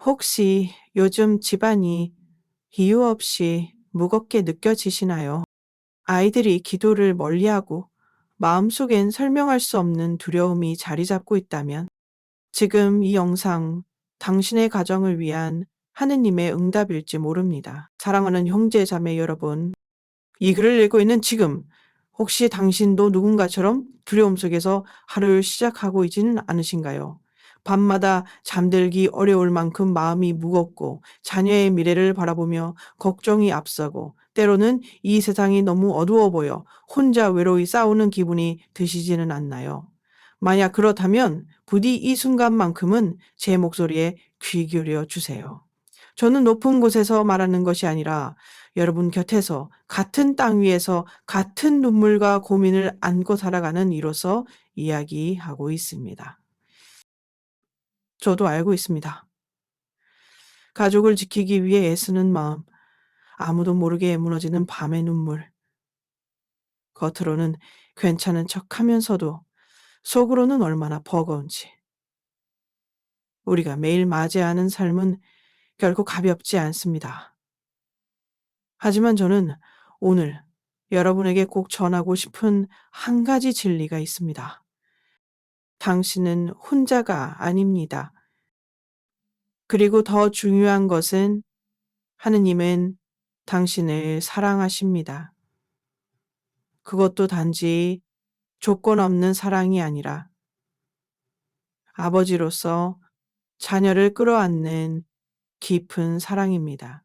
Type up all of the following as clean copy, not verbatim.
혹시 요즘 집안이 이유 없이 무겁게 느껴지시나요? 아이들이 기도를 멀리하고 마음속엔 설명할 수 없는 두려움이 자리 잡고 있다면 지금 이 영상 당신의 가정을 위한 하느님의 응답일지 모릅니다. 사랑하는 형제 자매 여러분, 이 글을 읽고 있는 지금 혹시 당신도 누군가처럼 두려움 속에서 하루를 시작하고 있지는 않으신가요? 밤마다 잠들기 어려울 만큼 마음이 무겁고 자녀의 미래를 바라보며 걱정이 앞서고 때로는 이 세상이 너무 어두워 보여 혼자 외로이 싸우는 기분이 드시지는 않나요? 만약 그렇다면 부디 이 순간만큼은 제 목소리에 귀 기울여 주세요. 저는 높은 곳에서 말하는 것이 아니라 여러분 곁에서 같은 땅 위에서 같은 눈물과 고민을 안고 살아가는 이로서 이야기하고 있습니다. 저도 알고 있습니다. 가족을 지키기 위해 애쓰는 마음, 아무도 모르게 무너지는 밤의 눈물. 겉으로는 괜찮은 척 하면서도 속으로는 얼마나 버거운지. 우리가 매일 맞이하는 삶은 결코 가볍지 않습니다. 하지만 저는 오늘 여러분에게 꼭 전하고 싶은 한 가지 진리가 있습니다. 당신은 혼자가 아닙니다. 그리고 더 중요한 것은 하느님은 당신을 사랑하십니다. 그것도 단지 조건 없는 사랑이 아니라 아버지로서 자녀를 끌어안는 깊은 사랑입니다.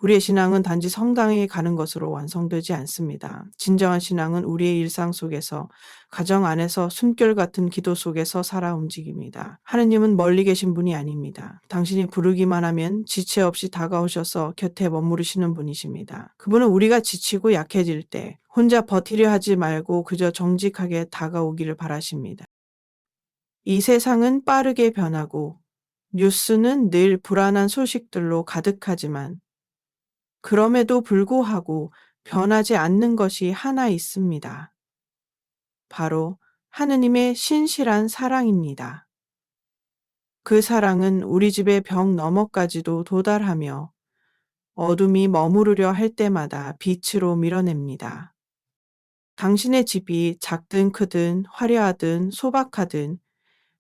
우리의 신앙은 단지 성당에 가는 것으로 완성되지 않습니다. 진정한 신앙은 우리의 일상 속에서, 가정 안에서 숨결 같은 기도 속에서 살아 움직입니다. 하느님은 멀리 계신 분이 아닙니다. 당신이 부르기만 하면 지체 없이 다가오셔서 곁에 머무르시는 분이십니다. 그분은 우리가 지치고 약해질 때 혼자 버티려 하지 말고 그저 정직하게 다가오기를 바라십니다. 이 세상은 빠르게 변하고 뉴스는 늘 불안한 소식들로 가득하지만 그럼에도 불구하고 변하지 않는 것이 하나 있습니다. 바로 하느님의 신실한 사랑입니다. 그 사랑은 우리 집의 벽 너머까지도 도달하며 어둠이 머무르려 할 때마다 빛으로 밀어냅니다. 당신의 집이 작든 크든 화려하든 소박하든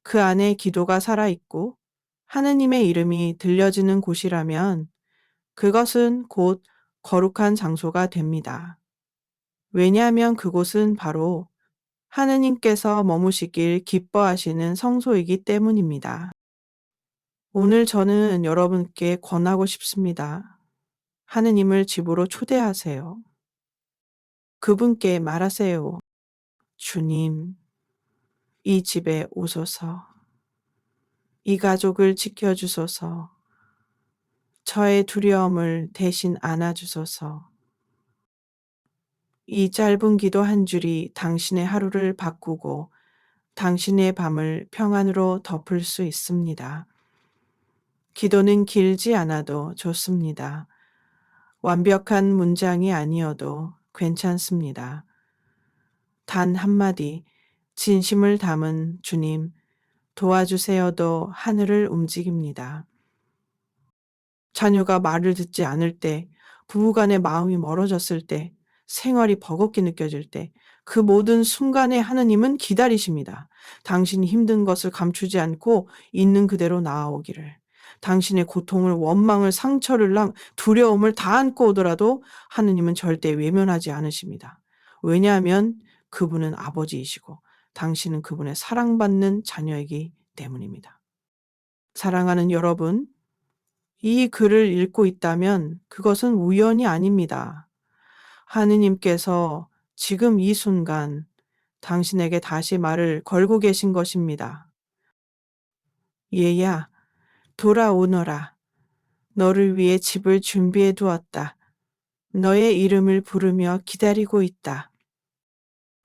그 안에 기도가 살아있고 하느님의 이름이 들려지는 곳이라면 그것은 곧 거룩한 장소가 됩니다. 왜냐하면 그곳은 바로 하느님께서 머무시길 기뻐하시는 성소이기 때문입니다. 오늘 저는 여러분께 권하고 싶습니다. 하느님을 집으로 초대하세요. 그분께 말하세요. 주님, 이 집에 오소서. 이 가족을 지켜주소서. 저의 두려움을 대신 안아주소서. 이 짧은 기도 한 줄이 당신의 하루를 바꾸고 당신의 밤을 평안으로 덮을 수 있습니다. 기도는 길지 않아도 좋습니다. 완벽한 문장이 아니어도 괜찮습니다. 단 한마디 진심을 담은 주님 도와주세요도 하늘을 움직입니다. 자녀가 말을 듣지 않을 때, 부부간의 마음이 멀어졌을 때, 생활이 버겁게 느껴질 때, 그 모든 순간에 하느님은 기다리십니다. 당신이 힘든 것을 감추지 않고 있는 그대로 나아오기를. 당신의 고통을, 원망을, 상처를, 두려움을 다 안고 오더라도 하느님은 절대 외면하지 않으십니다. 왜냐하면 그분은 아버지이시고 당신은 그분의 사랑받는 자녀이기 때문입니다. 사랑하는 여러분, 이 글을 읽고 있다면 그것은 우연이 아닙니다. 하느님께서 지금 이 순간 당신에게 다시 말을 걸고 계신 것입니다. 얘야, 돌아오너라. 너를 위해 집을 준비해 두었다. 너의 이름을 부르며 기다리고 있다.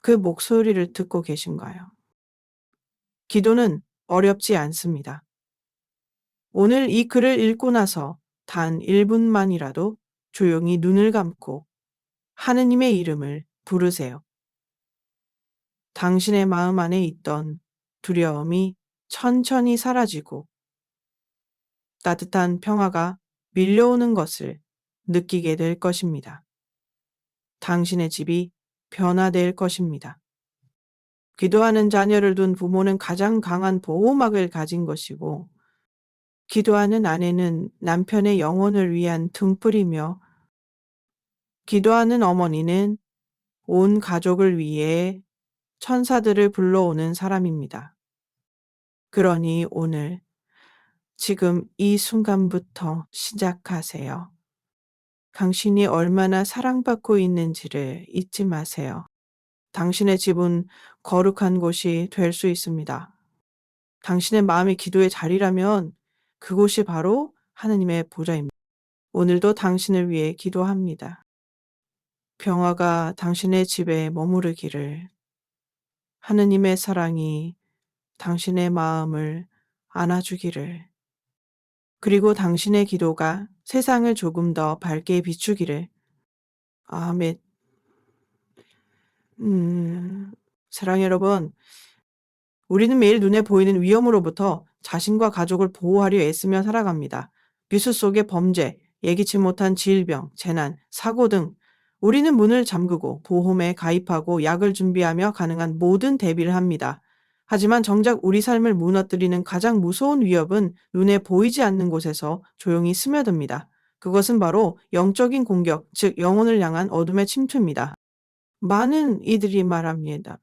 그 목소리를 듣고 계신가요? 기도는 어렵지 않습니다. 오늘 이 글을 읽고 나서 단 1분만이라도 조용히 눈을 감고 하느님의 이름을 부르세요. 당신의 마음 안에 있던 두려움이 천천히 사라지고 따뜻한 평화가 밀려오는 것을 느끼게 될 것입니다. 당신의 집이 변화될 것입니다. 기도하는 자녀를 둔 부모는 가장 강한 보호막을 가진 것이고, 기도하는 아내는 남편의 영혼을 위한 등불이며, 기도하는 어머니는 온 가족을 위해 천사들을 불러오는 사람입니다. 그러니 오늘, 지금 이 순간부터 시작하세요. 당신이 얼마나 사랑받고 있는지를 잊지 마세요. 당신의 집은 거룩한 곳이 될 수 있습니다. 당신의 마음이 기도의 자리라면 그곳이 바로 하느님의 보좌입니다. 오늘도 당신을 위해 기도합니다. 평화가 당신의 집에 머무르기를, 하느님의 사랑이 당신의 마음을 안아주기를, 그리고 당신의 기도가 세상을 조금 더 밝게 비추기를. 아멘. 사랑해 여러분, 우리는 매일 눈에 보이는 위험으로부터 자신과 가족을 보호하려 애쓰며 살아갑니다. 뉴스 속의 범죄, 예기치 못한 질병, 재난, 사고 등 우리는 문을 잠그고 보험에 가입하고 약을 준비하며 가능한 모든 대비를 합니다. 하지만 정작 우리 삶을 무너뜨리는 가장 무서운 위협은 눈에 보이지 않는 곳에서 조용히 스며듭니다. 그것은 바로 영적인 공격, 즉 영혼을 향한 어둠의 침투입니다. 많은 이들이 말합니다.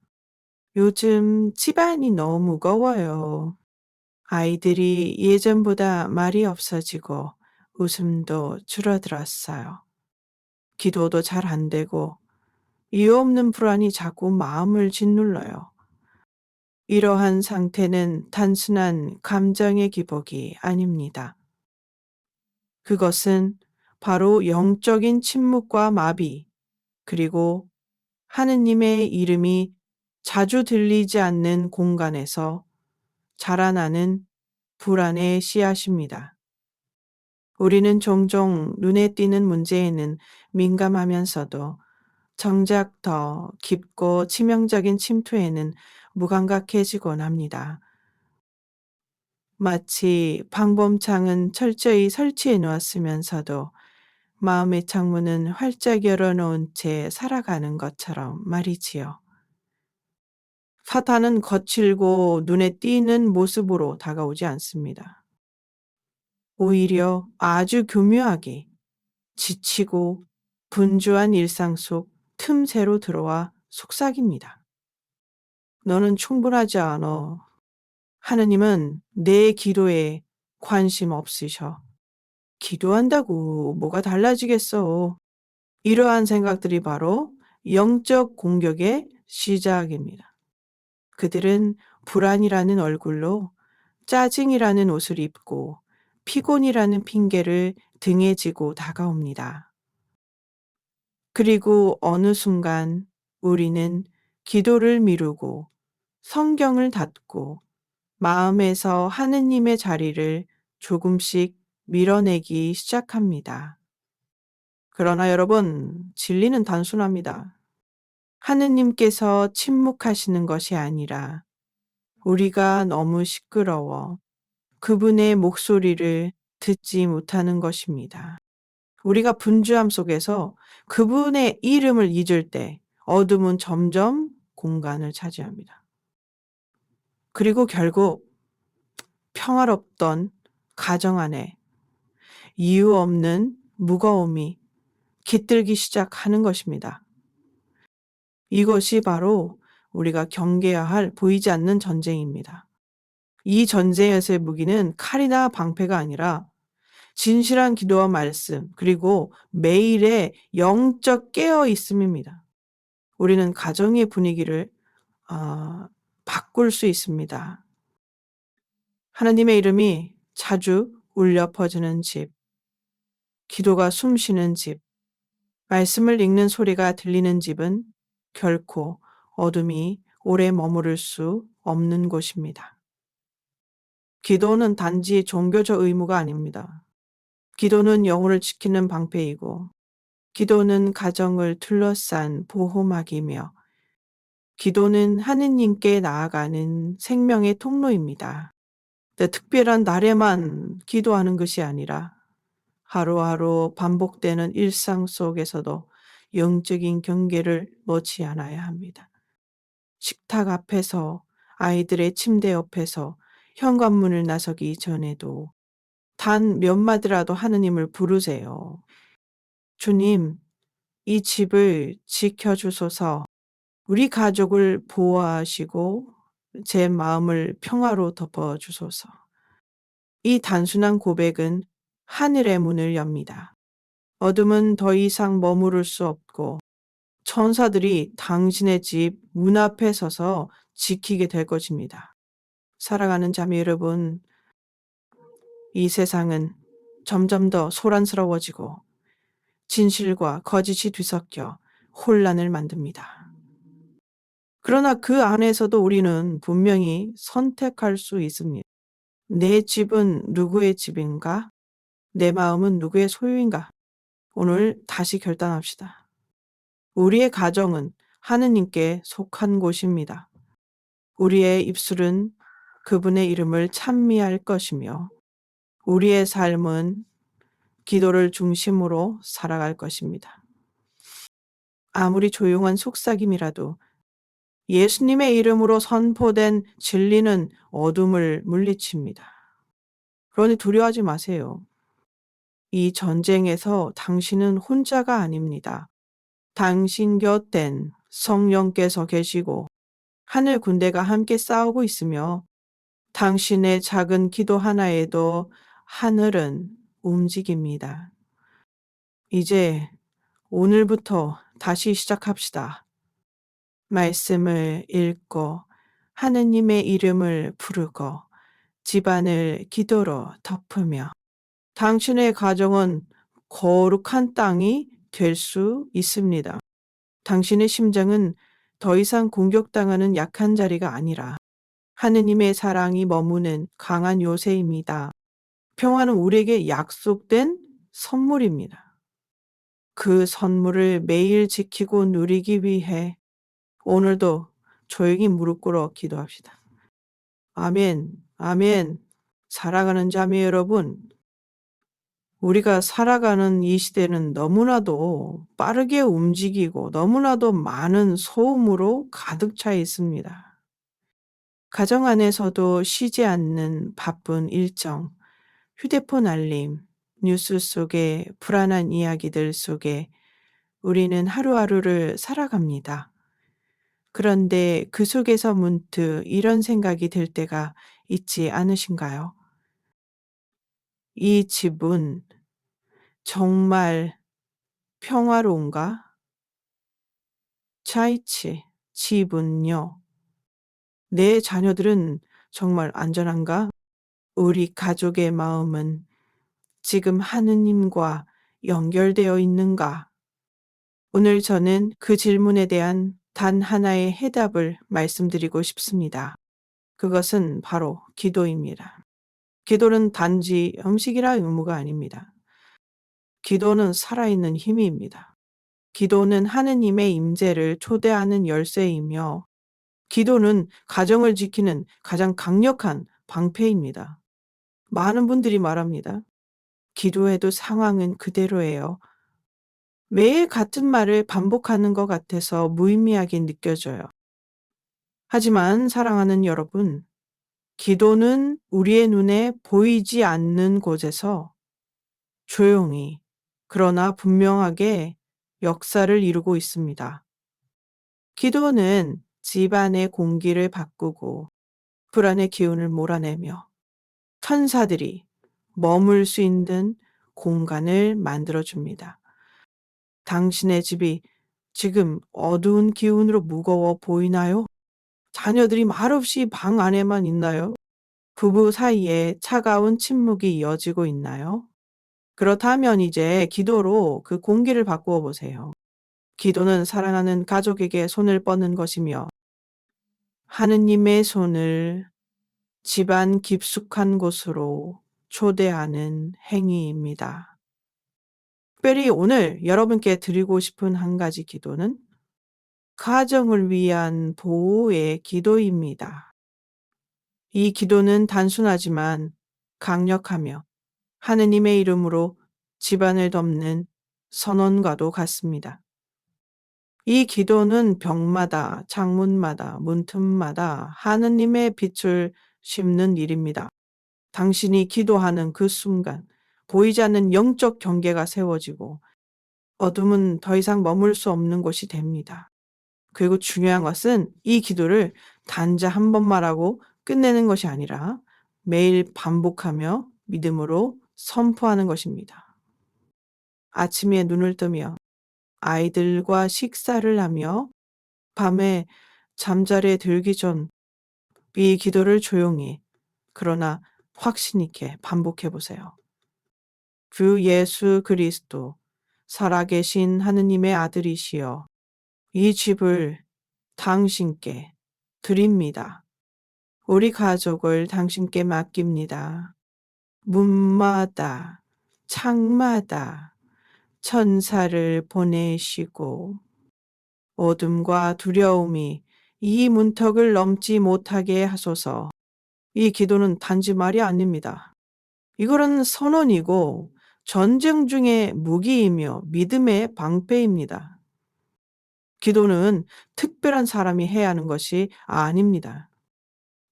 요즘 집안이 너무 무거워요. 아이들이 예전보다 말이 없어지고 웃음도 줄어들었어요. 기도도 잘 안 되고 이유 없는 불안이 자꾸 마음을 짓눌러요. 이러한 상태는 단순한 감정의 기복이 아닙니다. 그것은 바로 영적인 침묵과 마비, 그리고 하느님의 이름이 자주 들리지 않는 공간에서 자라나는 불안의 씨앗입니다. 우리는 종종 눈에 띄는 문제에는 민감하면서도 정작 더 깊고 치명적인 침투에는 무감각해지곤 합니다. 마치 방범창은 철저히 설치해 놓았으면서도 마음의 창문은 활짝 열어놓은 채 살아가는 것처럼 말이지요. 사탄은 거칠고 눈에 띄는 모습으로 다가오지 않습니다. 오히려 아주 교묘하게 지치고 분주한 일상 속 틈새로 들어와 속삭입니다. 너는 충분하지 않아. 하느님은 내 기도에 관심 없으셔. 기도한다고 뭐가 달라지겠어. 이러한 생각들이 바로 영적 공격의 시작입니다. 그들은 불안이라는 얼굴로 짜증이라는 옷을 입고 피곤이라는 핑계를 등에 지고 다가옵니다. 그리고 어느 순간 우리는 기도를 미루고 성경을 닫고 마음에서 하느님의 자리를 조금씩 밀어내기 시작합니다. 그러나 여러분, 진리는 단순합니다. 하느님께서 침묵하시는 것이 아니라 우리가 너무 시끄러워 그분의 목소리를 듣지 못하는 것입니다. 우리가 분주함 속에서 그분의 이름을 잊을 때 어둠은 점점 공간을 차지합니다. 그리고 결국 평화롭던 가정 안에 이유 없는 무거움이 깃들기 시작하는 것입니다. 이것이 바로 우리가 경계해야 할 보이지 않는 전쟁입니다. 이 전쟁에서의 무기는 칼이나 방패가 아니라 진실한 기도와 말씀, 그리고 매일의 영적 깨어 있음입니다. 우리는 가정의 분위기를 바꿀 수 있습니다. 하나님의 이름이 자주 울려 퍼지는 집, 기도가 숨쉬는 집, 말씀을 읽는 소리가 들리는 집은 결코 어둠이 오래 머무를 수 없는 곳입니다. 기도는 단지 종교적 의무가 아닙니다. 기도는 영혼을 지키는 방패이고, 기도는 가정을 둘러싼 보호막이며, 기도는 하느님께 나아가는 생명의 통로입니다. 특별한 날에만 기도하는 것이 아니라 하루하루 반복되는 일상 속에서도 영적인 경계를 놓지 않아야 합니다. 식탁 앞에서, 아이들의 침대 옆에서, 현관문을 나서기 전에도 단 몇 마디라도 하느님을 부르세요. 주님, 이 집을 지켜주소서. 우리 가족을 보호하시고 제 마음을 평화로 덮어주소서. 이 단순한 고백은 하늘의 문을 엽니다. 어둠은 더 이상 머무를 수 없고 천사들이 당신의 집 문 앞에 서서 지키게 될 것입니다. 사랑하는 자매 여러분, 이 세상은 점점 더 소란스러워지고 진실과 거짓이 뒤섞여 혼란을 만듭니다. 그러나 그 안에서도 우리는 분명히 선택할 수 있습니다. 내 집은 누구의 집인가? 내 마음은 누구의 소유인가? 오늘 다시 결단합시다. 우리의 가정은 하느님께 속한 곳입니다. 우리의 입술은 그분의 이름을 찬미할 것이며 우리의 삶은 기도를 중심으로 살아갈 것입니다. 아무리 조용한 속삭임이라도 예수님의 이름으로 선포된 진리는 어둠을 물리칩니다. 그러니 두려워하지 마세요. 이 전쟁에서 당신은 혼자가 아닙니다. 당신 곁엔 성령께서 계시고 하늘 군대가 함께 싸우고 있으며 당신의 작은 기도 하나에도 하늘은 움직입니다. 이제 오늘부터 다시 시작합시다. 말씀을 읽고 하느님의 이름을 부르고 집안을 기도로 덮으며 당신의 가정은 거룩한 땅이 될 수 있습니다. 당신의 심장은 더 이상 공격당하는 약한 자리가 아니라 하느님의 사랑이 머무는 강한 요새입니다. 평화는 우리에게 약속된 선물입니다. 그 선물을 매일 지키고 누리기 위해 오늘도 조용히 무릎 꿇어 기도합시다. 아멘, 아멘. 사랑하는 자매 여러분, 우리가 살아가는 이 시대는 너무나도 빠르게 움직이고 너무나도 많은 소음으로 가득 차 있습니다. 가정 안에서도 쉬지 않는 바쁜 일정, 휴대폰 알림, 뉴스 속의 불안한 이야기들 속에 우리는 하루하루를 살아갑니다. 그런데 그 속에서 문득 이런 생각이 들 때가 있지 않으신가요? 이 집은 정말 평화로운가? 차이치, 집은요. 내 자녀들은 정말 안전한가? 우리 가족의 마음은 지금 하느님과 연결되어 있는가? 오늘 저는 그 질문에 대한 단 하나의 해답을 말씀드리고 싶습니다. 그것은 바로 기도입니다. 기도는 단지 음식이라 의무가 아닙니다. 기도는 살아있는 힘입니다. 기도는 하느님의 임재를 초대하는 열쇠이며 기도는 가정을 지키는 가장 강력한 방패입니다. 많은 분들이 말합니다. 기도해도 상황은 그대로예요. 매일 같은 말을 반복하는 것 같아서 무의미하게 느껴져요. 하지만 사랑하는 여러분, 기도는 우리의 눈에 보이지 않는 곳에서 조용히 그러나 분명하게 역사를 이루고 있습니다. 기도는 집안의 공기를 바꾸고 불안의 기운을 몰아내며 천사들이 머물 수 있는 공간을 만들어줍니다. 당신의 집이 지금 어두운 기운으로 무거워 보이나요? 자녀들이 말없이 방 안에만 있나요? 부부 사이에 차가운 침묵이 이어지고 있나요? 그렇다면 이제 기도로 그 공기를 바꾸어 보세요. 기도는 사랑하는 가족에게 손을 뻗는 것이며 하느님의 손을 집안 깊숙한 곳으로 초대하는 행위입니다. 특별히 오늘 여러분께 드리고 싶은 한 가지 기도는 가정을 위한 보호의 기도입니다. 이 기도는 단순하지만 강력하며 하느님의 이름으로 집안을 덮는 선언과도 같습니다. 이 기도는 벽마다, 창문마다, 문틈마다 하느님의 빛을 심는 일입니다. 당신이 기도하는 그 순간 보이지 않는 영적 경계가 세워지고 어둠은 더 이상 머물 수 없는 곳이 됩니다. 그리고 중요한 것은 이 기도를 단자 한 번만 하고 끝내는 것이 아니라 매일 반복하며 믿음으로 선포하는 것입니다. 아침에 눈을 뜨며 아이들과 식사를 하며 밤에 잠자리에 들기 전 이 기도를 조용히 그러나 확신 있게 반복해 보세요. 주 예수 그리스도 살아계신 하느님의 아들이시여 이 집을 당신께 드립니다. 우리 가족을 당신께 맡깁니다. 문마다 창마다 천사를 보내시고 어둠과 두려움이 이 문턱을 넘지 못하게 하소서. 이 기도는 단지 말이 아닙니다. 이거는 선언이고 전쟁 중의 무기이며 믿음의 방패입니다. 기도는 특별한 사람이 해야 하는 것이 아닙니다.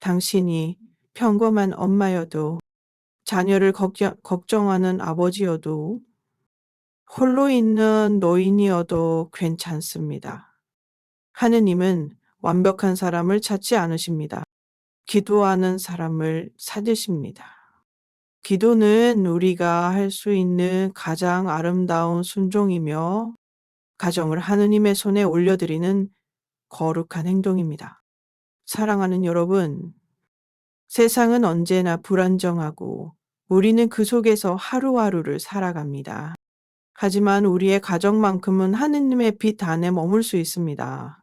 당신이 평범한 엄마여도 자녀를 걱정하는 아버지여도 홀로 있는 노인이어도 괜찮습니다. 하느님은 완벽한 사람을 찾지 않으십니다. 기도하는 사람을 찾으십니다. 기도는 우리가 할 수 있는 가장 아름다운 순종이며 가정을 하느님의 손에 올려드리는 거룩한 행동입니다. 사랑하는 여러분, 세상은 언제나 불안정하고 우리는 그 속에서 하루하루를 살아갑니다. 하지만 우리의 가정만큼은 하느님의 빛 안에 머물 수 있습니다.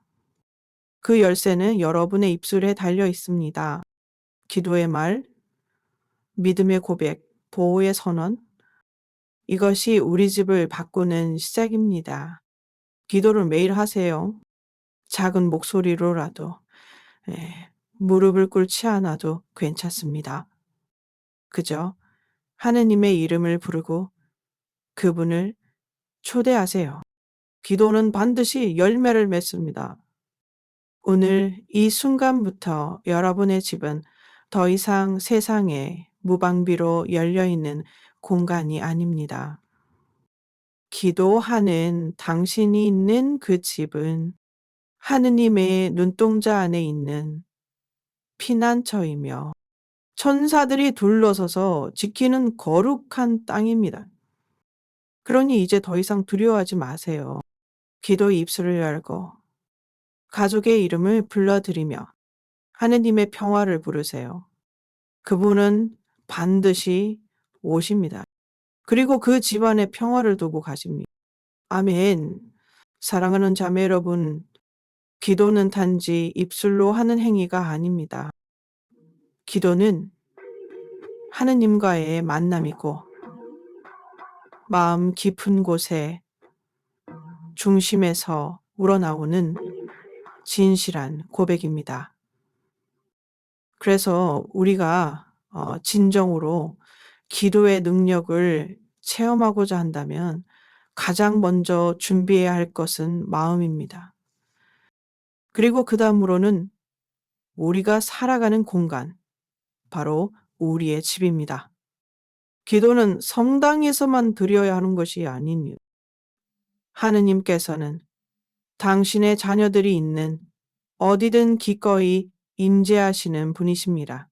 그 열쇠는 여러분의 입술에 달려 있습니다. 기도의 말, 믿음의 고백, 보호의 선언, 이것이 우리 집을 바꾸는 시작입니다. 기도를 매일 하세요. 작은 목소리로라도, 무릎을 꿇지 않아도 괜찮습니다. 그저 하느님의 이름을 부르고 그분을 초대하세요. 기도는 반드시 열매를 맺습니다. 오늘 이 순간부터 여러분의 집은 더 이상 세상에 무방비로 열려있는 공간이 아닙니다. 기도하는 당신이 있는 그 집은 하느님의 눈동자 안에 있는 피난처이며 천사들이 둘러서서 지키는 거룩한 땅입니다. 그러니 이제 더 이상 두려워하지 마세요. 기도의 입술을 열고 가족의 이름을 불러드리며 하느님의 평화를 부르세요. 그분은 반드시 오십니다. 그리고 그 집안에 평화를 두고 가십니다. 아멘. 사랑하는 자매 여러분, 기도는 단지 입술로 하는 행위가 아닙니다. 기도는 하느님과의 만남이고 마음 깊은 곳에 중심에서 우러나오는 진실한 고백입니다. 그래서 우리가 진정으로 기도의 능력을 체험하고자 한다면 가장 먼저 준비해야 할 것은 마음입니다. 그리고 그 다음으로는 우리가 살아가는 공간, 바로 우리의 집입니다. 기도는 성당에서만 드려야 하는 것이 아니니 하느님께서는 당신의 자녀들이 있는 어디든 기꺼이 임재하시는 분이십니다.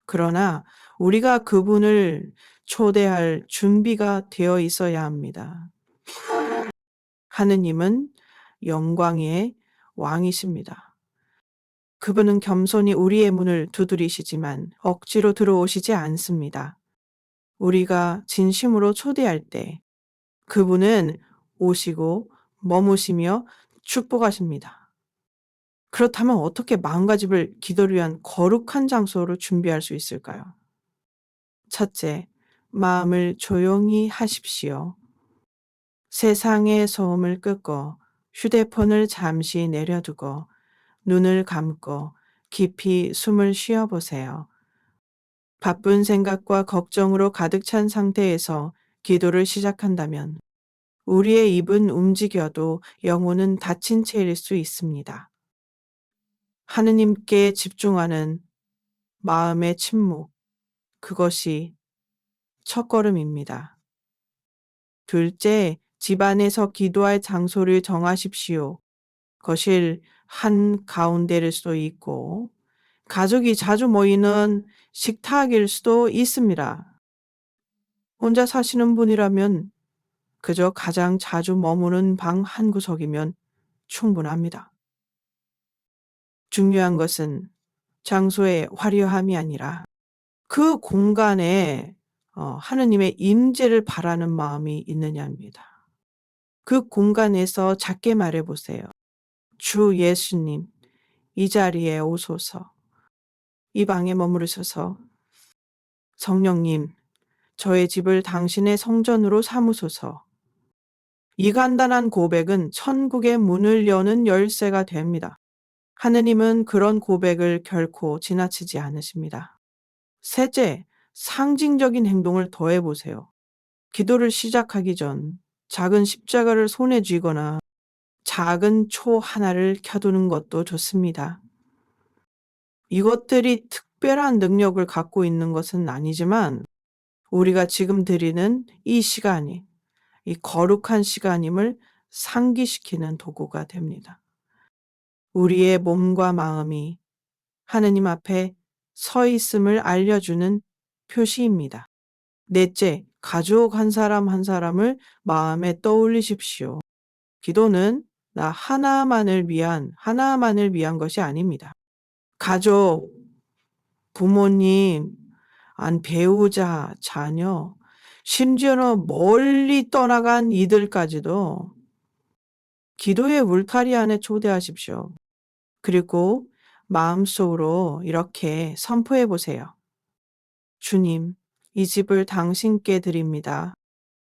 그러나 우리가 그분을 초대할 준비가 되어 있어야 합니다. 하느님은 영광의 왕이십니다. 그분은 겸손히 우리의 문을 두드리시지만 억지로 들어오시지 않습니다. 우리가 진심으로 초대할 때 그분은 오시고 머무시며 축복하십니다. 그렇다면 어떻게 마음가짐을 기도를 위한 거룩한 장소로 준비할 수 있을까요? 첫째, 마음을 조용히 하십시오. 세상의 소음을 끄고 휴대폰을 잠시 내려두고 눈을 감고 깊이 숨을 쉬어 보세요. 바쁜 생각과 걱정으로 가득 찬 상태에서 기도를 시작한다면 우리의 입은 움직여도 영혼은 닫힌 채일 수 있습니다. 하느님께 집중하는 마음의 침묵, 그것이 첫걸음입니다. 둘째, 집안에서 기도할 장소를 정하십시오. 거실 한 가운데일 수도 있고, 가족이 자주 모이는 식탁일 수도 있습니다. 혼자 사시는 분이라면 그저 가장 자주 머무는 방 한 구석이면 충분합니다. 중요한 것은 장소의 화려함이 아니라 그 공간에 하느님의 임재를 바라는 마음이 있느냐입니다. 그 공간에서 작게 말해 보세요. 주 예수님, 이 자리에 오소서. 이 방에 머무르셔서 성령님, 저의 집을 당신의 성전으로 삼으소서. 이 간단한 고백은 천국의 문을 여는 열쇠가 됩니다. 하느님은 그런 고백을 결코 지나치지 않으십니다. 셋째, 상징적인 행동을 더해 보세요. 기도를 시작하기 전 작은 십자가를 손에 쥐거나 작은 초 하나를 켜두는 것도 좋습니다. 이것들이 특별한 능력을 갖고 있는 것은 아니지만 우리가 지금 드리는 이 시간이 이 거룩한 시간임을 상기시키는 도구가 됩니다. 우리의 몸과 마음이 하느님 앞에 서 있음을 알려주는 표시입니다. 넷째, 가족 한 사람 한 사람을 마음에 떠올리십시오. 기도는 나 하나만을 위한 것이 아닙니다. 가족, 부모님, 배우자, 자녀, 심지어는 멀리 떠나간 이들까지도 기도의 울타리 안에 초대하십시오. 그리고 마음속으로 이렇게 선포해 보세요. 주님, 이 집을 당신께 드립니다.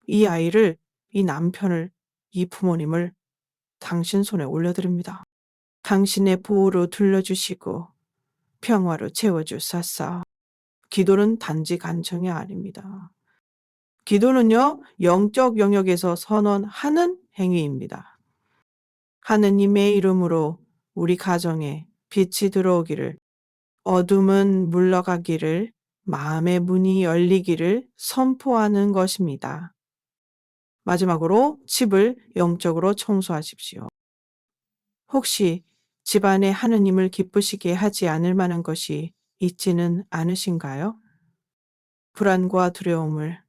이 아이를, 이 남편을, 이 부모님을 당신 손에 올려드립니다. 당신의 보호로 둘러주시고 평화로 채워주소서. 기도는 단지 간청이 아닙니다. 기도는요, 영적 영역에서 선언하는 행위입니다. 하느님의 이름으로 우리 가정에 빛이 들어오기를, 어둠은 물러가기를, 마음의 문이 열리기를 선포하는 것입니다. 마지막으로 집을 영적으로 청소하십시오. 혹시 집안에 하느님을 기쁘시게 하지 않을 만한 것이 있지는 않으신가요? 불안과 두려움을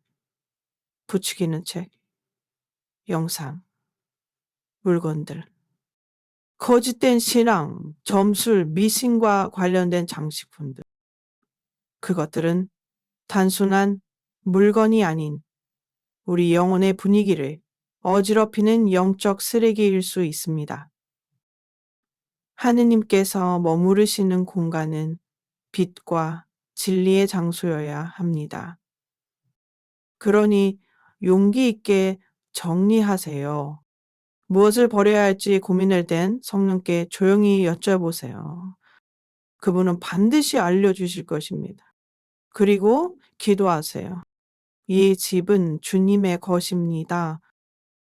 부추기는 책, 영상, 물건들, 거짓된 신앙, 점술, 미신과 관련된 장식품들. 그것들은 단순한 물건이 아닌 우리 영혼의 분위기를 어지럽히는 영적 쓰레기일 수 있습니다. 하느님께서 머무르시는 공간은 빛과 진리의 장소여야 합니다. 그러니 용기 있게 정리하세요. 무엇을 버려야 할지 고민할 땐 성령께 조용히 여쭤보세요. 그분은 반드시 알려주실 것입니다. 그리고 기도하세요. 이 집은 주님의 것입니다.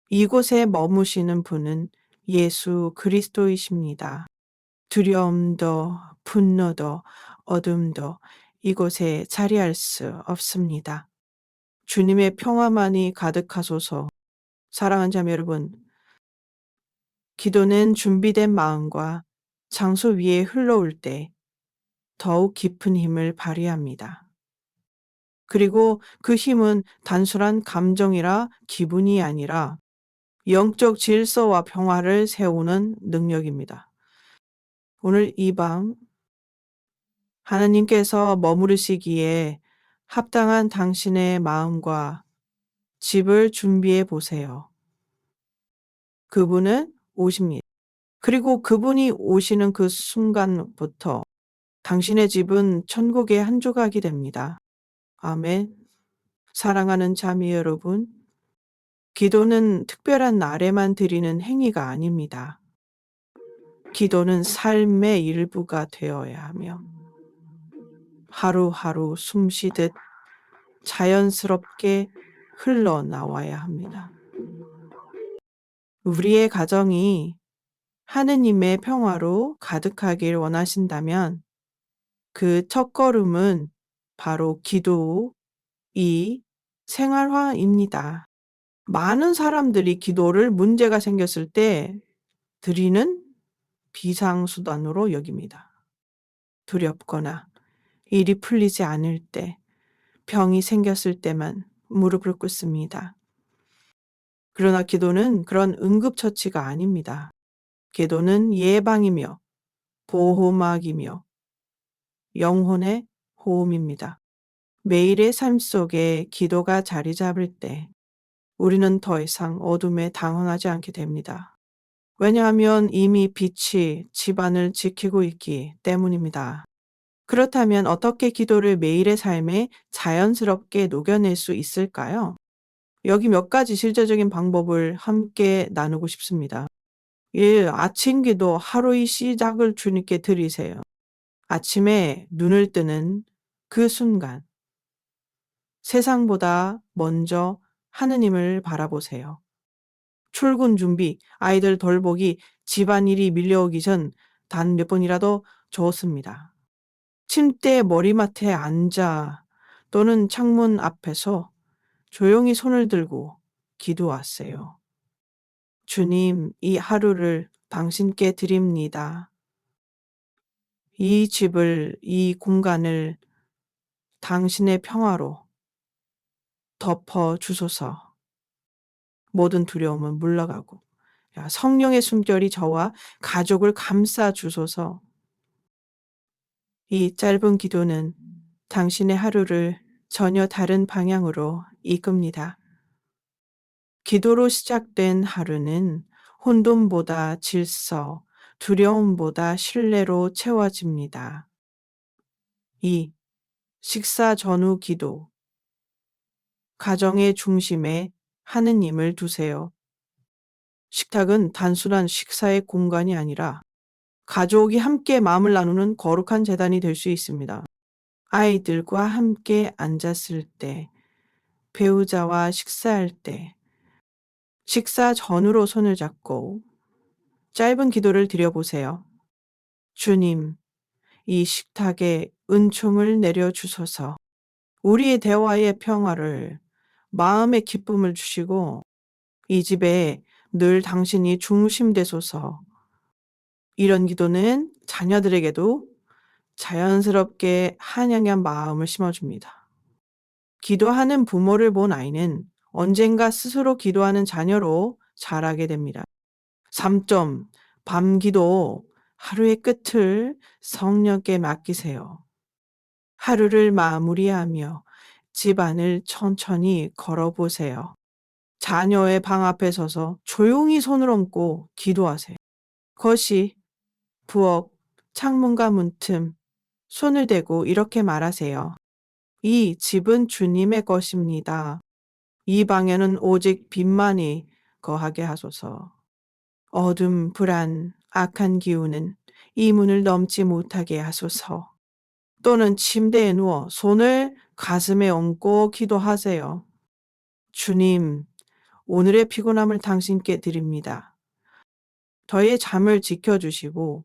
이곳에 머무시는 분은 예수 그리스도이십니다. 두려움도 분노도 어둠도 이곳에 자리할 수 없습니다. 주님의 평화만이 가득하소서. 사랑하는 자매 여러분, 기도는 준비된 마음과 장소 위에 흘러올 때 더욱 깊은 힘을 발휘합니다. 그리고 그 힘은 단순한 감정이라 기분이 아니라 영적 질서와 평화를 세우는 능력입니다. 오늘 이 밤 하나님께서 머무르시기에 합당한 당신의 마음과 집을 준비해 보세요. 그분은 오십니다. 그리고 그분이 오시는 그 순간부터 당신의 집은 천국의 한 조각이 됩니다. 아멘. 사랑하는 자매 여러분, 기도는 특별한 날에만 드리는 행위가 아닙니다. 기도는 삶의 일부가 되어야 하며 하루하루 숨쉬듯 자연스럽게 흘러나와야 합니다. 우리의 가정이 하느님의 평화로 가득하길 원하신다면 그 첫걸음은 바로 기도, 이 생활화입니다. 많은 사람들이 기도를 문제가 생겼을 때 드리는 비상수단으로 여깁니다. 두렵거나 일이 풀리지 않을 때, 병이 생겼을 때만 무릎을 꿇습니다. 그러나 기도는 그런 응급처치가 아닙니다. 기도는 예방이며 보호막이며 영혼의 호흡입니다. 매일의 삶 속에 기도가 자리 잡을 때 우리는 더 이상 어둠에 당황하지 않게 됩니다. 왜냐하면 이미 빛이 집안을 지키고 있기 때문입니다. 그렇다면 어떻게 기도를 매일의 삶에 자연스럽게 녹여낼 수 있을까요? 여기 몇 가지 실제적인 방법을 함께 나누고 싶습니다. 1. 아침 기도 하루의 시작을 주님께 드리세요. 아침에 눈을 뜨는 그 순간 세상보다 먼저 하느님을 바라보세요. 출근 준비, 아이들 돌보기, 집안일이 밀려오기 전 단 몇 번이라도 좋습니다. 침대 머리맡에 앉아 또는 창문 앞에서 조용히 손을 들고 기도하세요. 주님, 이 하루를 당신께 드립니다. 이 집을, 이 공간을 당신의 평화로 덮어 주소서. 모든 두려움은 물러가고 성령의 숨결이 저와 가족을 감싸 주소서. 이 짧은 기도는 당신의 하루를 전혀 다른 방향으로 이끕니다. 기도로 시작된 하루는 혼돈보다 질서, 두려움보다 신뢰로 채워집니다. 2. 식사 전후 기도. 가정의 중심에 하느님을 두세요. 식탁은 단순한 식사의 공간이 아니라 가족이 함께 마음을 나누는 거룩한 재단이 될 수 있습니다. 아이들과 함께 앉았을 때, 배우자와 식사할 때, 식사 전후로 손을 잡고 짧은 기도를 드려보세요. 주님, 이 식탁에 은총을 내려주소서. 우리의 대화의 평화를, 마음의 기쁨을 주시고 이 집에 늘 당신이 중심되소서. 이런 기도는 자녀들에게도 자연스럽게 한양한 마음을 심어줍니다. 기도하는 부모를 본 아이는 언젠가 스스로 기도하는 자녀로 자라게 됩니다. 3점, 밤 기도, 하루의 끝을 성령께 맡기세요. 하루를 마무리하며 집안을 천천히 걸어보세요. 자녀의 방 앞에 서서 조용히 손을 얹고 기도하세요. 거실, 부엌, 창문과 문틈, 손을 대고 이렇게 말하세요. 이 집은 주님의 것입니다. 이 방에는 오직 빛만이 거하게 하소서. 어둠, 불안, 악한 기운은 이 문을 넘지 못하게 하소서. 또는 침대에 누워 손을 가슴에 얹고 기도하세요. 주님, 오늘의 피곤함을 당신께 드립니다. 저의 잠을 지켜주시고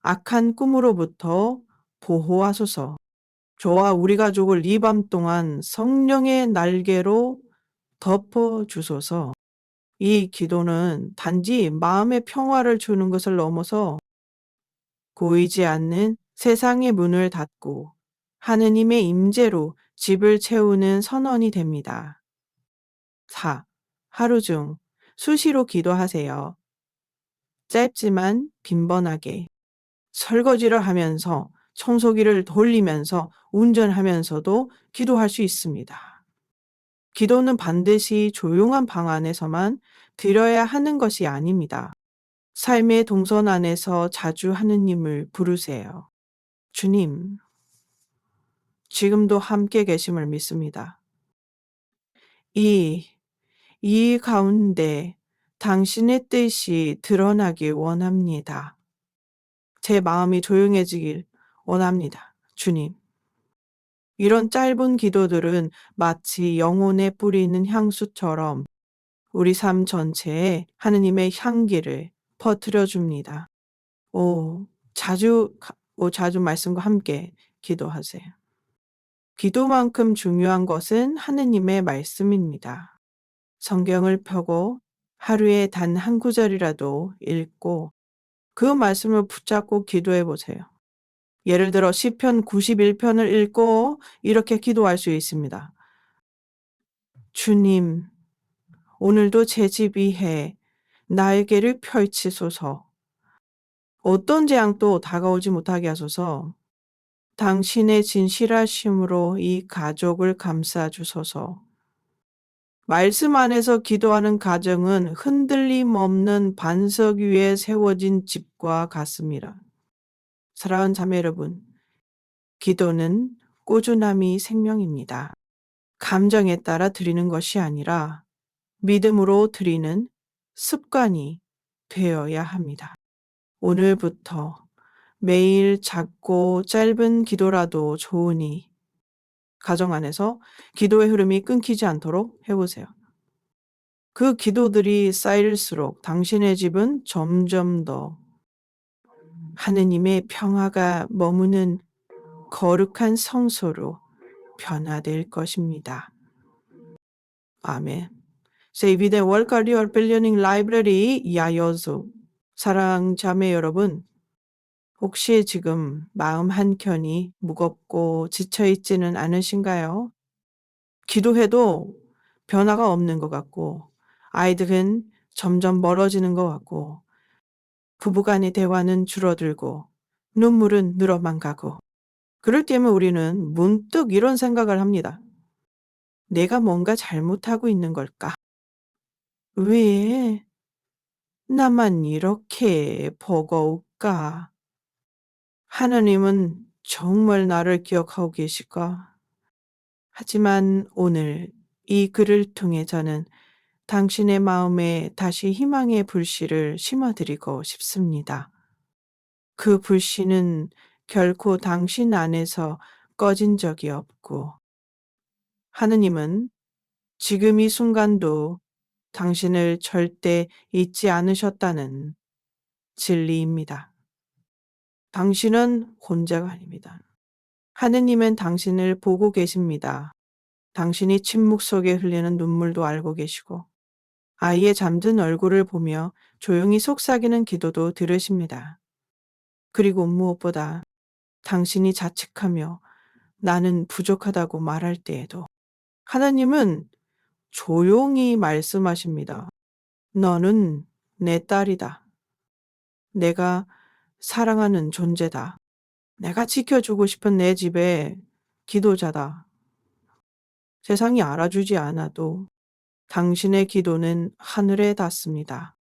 악한 꿈으로부터 보호하소서. 저와 우리 가족을 이 밤 동안 성령의 날개로 덮어주소서. 이 기도는 단지 마음의 평화를 주는 것을 넘어서 보이지 않는 세상의 문을 닫고 하느님의 임재로 집을 채우는 선언이 됩니다. 4. 하루 중 수시로 기도하세요. 짧지만 빈번하게. 설거지를 하면서 청소기를 돌리면서 운전하면서도 기도할 수 있습니다. 기도는 반드시 조용한 방 안에서만 드려야 하는 것이 아닙니다. 삶의 동선 안에서 자주 하느님을 부르세요. 주님, 지금도 함께 계심을 믿습니다. 이 가운데 당신의 뜻이 드러나길 원합니다. 제 마음이 조용해지길 원합니다. 주님. 이런 짧은 기도들은 마치 영혼에 뿌리는 향수처럼 우리 삶 전체에 하느님의 향기를 퍼뜨려 줍니다. 자주 말씀과 함께 기도하세요. 기도만큼 중요한 것은 하느님의 말씀입니다. 성경을 펴고 하루에 단 한 구절이라도 읽고 그 말씀을 붙잡고 기도해 보세요. 예를 들어 시편 91편을 읽고 이렇게 기도할 수 있습니다. 주님, 오늘도 제 집 위에 날개를 펼치소서. 어떤 재앙도 다가오지 못하게 하소서. 당신의 진실하심으로 이 가족을 감싸 주소서. 말씀 안에서 기도하는 가정은 흔들림 없는 반석 위에 세워진 집과 같습니다. 사랑하는 자매 여러분, 기도는 꾸준함이 생명입니다. 감정에 따라 드리는 것이 아니라 믿음으로 드리는 습관이 되어야 합니다. 오늘부터 매일 작고 짧은 기도라도 좋으니 가정 안에서 기도의 흐름이 끊기지 않도록 해보세요. 그 기도들이 쌓일수록 당신의 집은 점점 더 하느님의 평화가 머무는 거룩한 성소로 변화될 것입니다. 아멘. 세이비의 월카리 얼펠리닝 라이브러리 야여수. 사랑 자매 여러분, 혹시 지금 마음 한켠이 무겁고 지쳐있지는 않으신가요? 기도해도 변화가 없는 것 같고, 아이들은 점점 멀어지는 것 같고, 부부간의 대화는 줄어들고, 눈물은 늘어만 가고, 그럴 때면 우리는 문득 이런 생각을 합니다. 내가 뭔가 잘못하고 있는 걸까? 왜 나만 이렇게 버거울까? 하나님은 정말 나를 기억하고 계실까? 하지만 오늘 이 글을 통해 저는 당신의 마음에 다시 희망의 불씨를 심어드리고 싶습니다. 그 불씨는 결코 당신 안에서 꺼진 적이 없고, 하느님은 지금 이 순간도 당신을 절대 잊지 않으셨다는 진리입니다. 당신은 혼자가 아닙니다. 하느님은 당신을 보고 계십니다. 당신이 침묵 속에 흘리는 눈물도 알고 계시고, 아이의 잠든 얼굴을 보며 조용히 속삭이는 기도도 들으십니다. 그리고 무엇보다 당신이 자책하며 나는 부족하다고 말할 때에도 하나님은 조용히 말씀하십니다. 너는 내 딸이다. 내가 사랑하는 존재다. 내가 지켜주고 싶은 내 집의 기도자다. 세상이 알아주지 않아도 당신의 기도는 하늘에 닿습니다.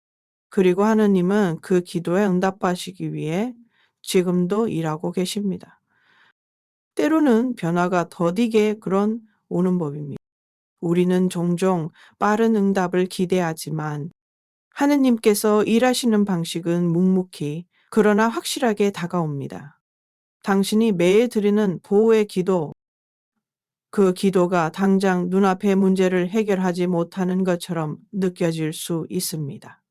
그리고 하느님은 그 기도에 응답하시기 위해 지금도 일하고 계십니다. 때로는 변화가 더디게 오는 법입니다. 우리는 종종 빠른 응답을 기대하지만 하느님께서 일하시는 방식은 묵묵히 그러나 확실하게 다가옵니다. 당신이 매일 드리는 보호의 기도, 그 기도가 당장 눈앞의 문제를 해결하지 못하는 것처럼 느껴질 수 있습니다.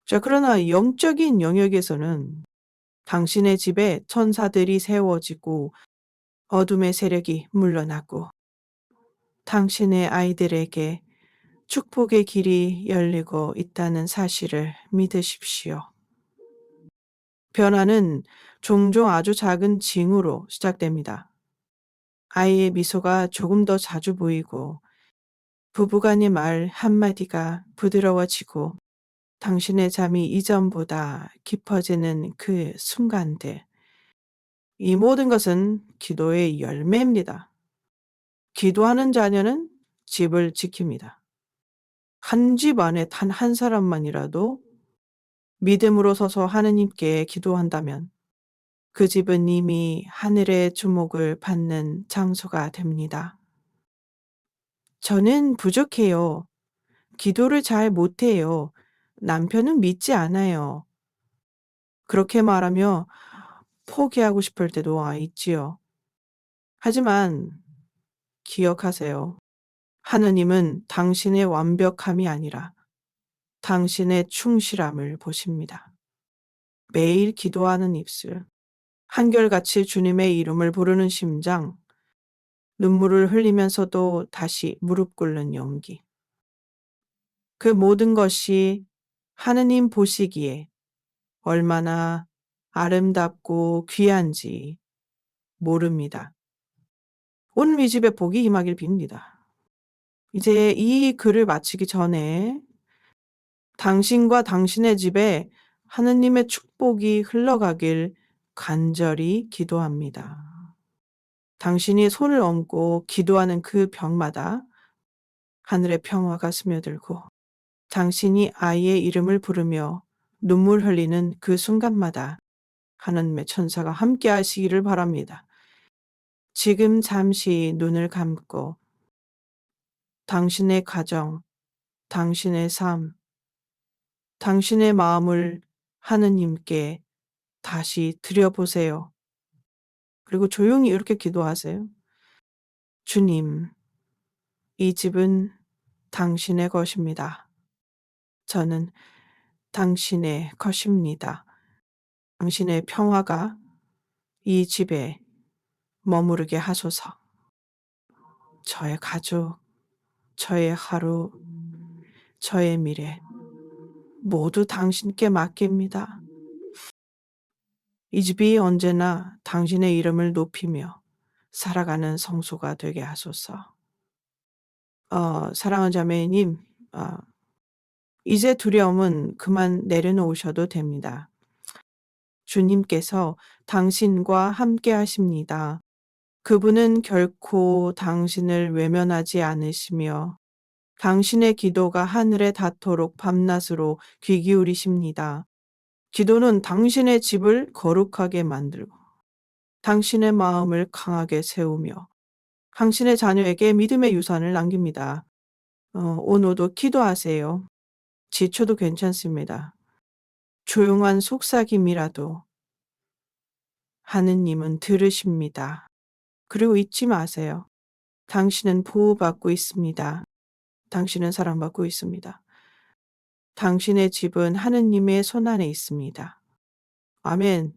자, 그러나 영적인 영역에서는 당신의 집에 천사들이 세워지고 어둠의 세력이 물러나고 당신의 아이들에게 축복의 길이 열리고 있다는 사실을 믿으십시오. 변화는 종종 아주 작은 징후로 시작됩니다. 아이의 미소가 조금 더 자주 보이고 부부간의 말 한마디가 부드러워지고 당신의 잠이 이전보다 깊어지는 그 순간들. 이 모든 것은 기도의 열매입니다. 기도하는 자녀는 집을 지킵니다. 한 집 안에 단 한 사람만이라도 믿음으로 서서 하느님께 기도한다면 그 집은 이미 하늘의 주목을 받는 장소가 됩니다. 저는 부족해요. 기도를 잘 못해요. 남편은 믿지 않아요. 그렇게 말하며 포기하고 싶을 때도 와 있지요. 하지만 기억하세요. 하느님은 당신의 완벽함이 아니라 당신의 충실함을 보십니다. 매일 기도하는 입술, 한결같이 주님의 이름을 부르는 심장, 눈물을 흘리면서도 다시 무릎 꿇는 용기. 그 모든 것이 하느님 보시기에 얼마나 아름답고 귀한지 모릅니다. 오늘 이 집에 복이 임하길 빕니다. 이제 이 글을 마치기 전에 당신과 당신의 집에 하느님의 축복이 흘러가길 간절히 기도합니다. 당신이 손을 얹고 기도하는 그 벽마다 하늘의 평화가 스며들고 당신이 아이의 이름을 부르며 눈물 흘리는 그 순간마다 하느님의 천사가 함께 하시기를 바랍니다. 지금 잠시 눈을 감고 당신의 가정, 당신의 삶, 당신의 마음을 하느님께 다시 드려보세요. 그리고 조용히 이렇게 기도하세요. 주님, 이 집은 당신의 것입니다. 저는 당신의 것입니다. 당신의 평화가 이 집에 머무르게 하소서. 저의 가족, 저의 하루, 저의 미래 모두 당신께 맡깁니다. 이 집이 언제나 당신의 이름을 높이며 살아가는 성소가 되게 하소서. 사랑하는 자매님, 어, 이제 두려움은 그만 내려놓으셔도 됩니다. 주님께서 당신과 함께 하십니다. 그분은 결코 당신을 외면하지 않으시며 당신의 기도가 하늘에 닿도록 밤낮으로 귀 기울이십니다. 기도는 당신의 집을 거룩하게 만들고 당신의 마음을 강하게 세우며 당신의 자녀에게 믿음의 유산을 남깁니다. 오늘도 기도하세요. 지쳐도 괜찮습니다. 조용한 속삭임이라도 하느님은 들으십니다. 그리고 잊지 마세요. 당신은 보호받고 있습니다. 당신은 사랑받고 있습니다. 당신의 집은 하느님의 손안에 있습니다. 아멘.